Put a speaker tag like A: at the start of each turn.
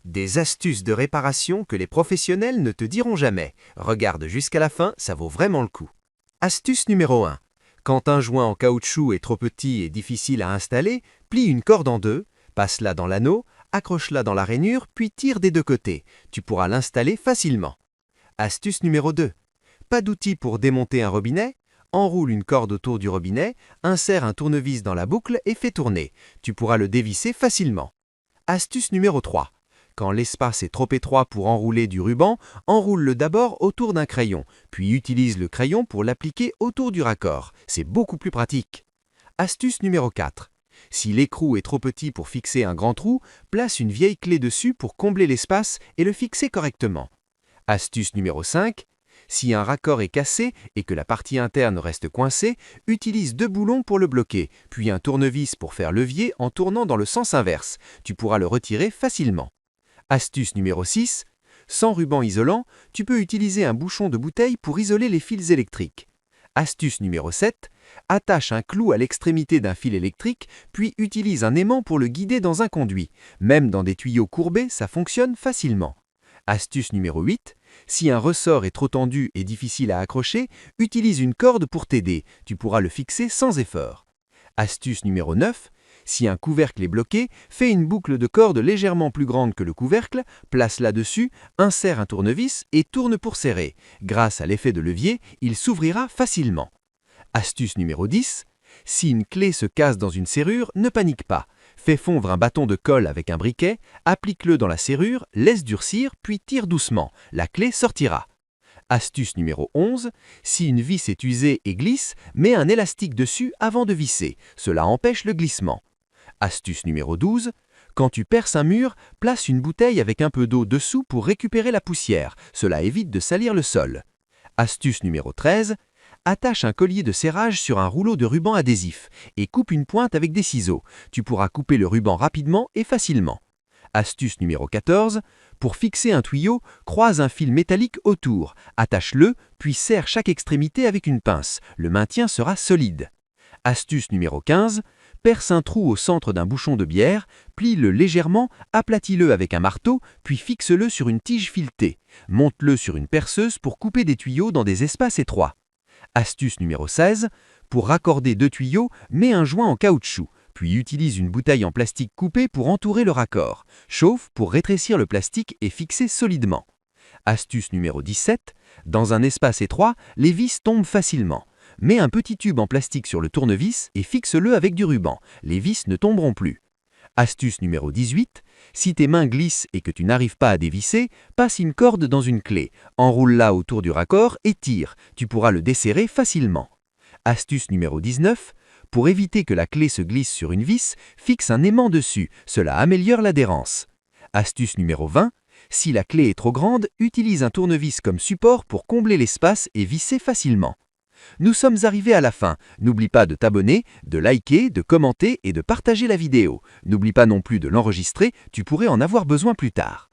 A: Des astuces de réparation que les professionnels ne te diront jamais. Regarde jusqu'à la fin, ça vaut vraiment le coup. Astuce numéro 1. Quand un joint en caoutchouc est trop petit et difficile à installer, plie une corde en deux, passe-la dans l'anneau, accroche-la dans la rainure, puis tire des deux côtés. Tu pourras l'installer facilement. Astuce numéro 2. Pas d'outil pour démonter un robinet? Enroule une corde autour du robinet, insère un tournevis dans la boucle et fais tourner. Tu pourras le dévisser facilement. Astuce numéro 3. Quand l'espace est trop étroit pour enrouler du ruban, enroule-le d'abord autour d'un crayon, puis utilise le crayon pour l'appliquer autour du raccord. C'est beaucoup plus pratique. Astuce numéro 4. Si l'écrou est trop petit pour fixer un grand trou, place une vieille clé dessus pour combler l'espace et le fixer correctement. Astuce numéro 5. Si un raccord est cassé et que la partie interne reste coincée, utilise 2 boulons pour le bloquer, puis un tournevis pour faire levier en tournant dans le sens inverse. Tu pourras le retirer facilement. Astuce numéro 6. Sans ruban isolant, tu peux utiliser un bouchon de bouteille pour isoler les fils électriques. Astuce numéro 7. Attache un clou à l'extrémité d'un fil électrique, puis utilise un aimant pour le guider dans un conduit. Même dans des tuyaux courbés, ça fonctionne facilement. Astuce numéro 8. Si un ressort est trop tendu et difficile à accrocher, utilise une corde pour t'aider. Tu pourras le fixer sans effort. Astuce numéro 9. Si un couvercle est bloqué, fais une boucle de corde légèrement plus grande que le couvercle, place-la dessus, insère un tournevis et tourne pour serrer. Grâce à l'effet de levier, il s'ouvrira facilement. Astuce numéro 10. Si une clé se casse dans une serrure, ne panique pas. Fais fondre un bâton de colle avec un briquet, applique-le dans la serrure, laisse durcir, puis tire doucement. La clé sortira. Astuce numéro 11. Si une vis est usée et glisse, mets un élastique dessus avant de visser. Cela empêche le glissement. Astuce numéro 12. Quand tu perces un mur, place une bouteille avec un peu d'eau dessous pour récupérer la poussière. Cela évite de salir le sol. Astuce numéro 13. Attache un collier de serrage sur un rouleau de ruban adhésif et coupe une pointe avec des ciseaux. Tu pourras couper le ruban rapidement et facilement. Astuce numéro 14. Pour fixer un tuyau, croise un fil métallique autour, attache-le, puis serre chaque extrémité avec une pince. Le maintien sera solide. Astuce numéro 15. Perce un trou au centre d'un bouchon de bière, plie-le légèrement, aplatis-le avec un marteau, puis fixe-le sur une tige filetée. Monte-le sur une perceuse pour couper des tuyaux dans des espaces étroits. Astuce numéro 16. Pour raccorder 2 tuyaux, mets un joint en caoutchouc, puis utilise une bouteille en plastique coupée pour entourer le raccord. Chauffe pour rétrécir le plastique et fixer solidement. Astuce numéro 17. Dans un espace étroit, les vis tombent facilement. Mets un petit tube en plastique sur le tournevis et fixe-le avec du ruban. Les vis ne tomberont plus. Astuce numéro 18. Si tes mains glissent et que tu n'arrives pas à dévisser, passe une corde dans une clé, enroule-la autour du raccord et tire. Tu pourras le desserrer facilement. Astuce numéro 19. Pour éviter que la clé se glisse sur une vis, fixe un aimant dessus. Cela améliore l'adhérence. Astuce numéro 20. Si la clé est trop grande, utilise un tournevis comme support pour combler l'espace et visser facilement. Nous sommes arrivés à la fin. N'oublie pas de t'abonner, de liker, de commenter et de partager la vidéo. N'oublie pas non plus de l'enregistrer, tu pourrais en avoir besoin plus tard.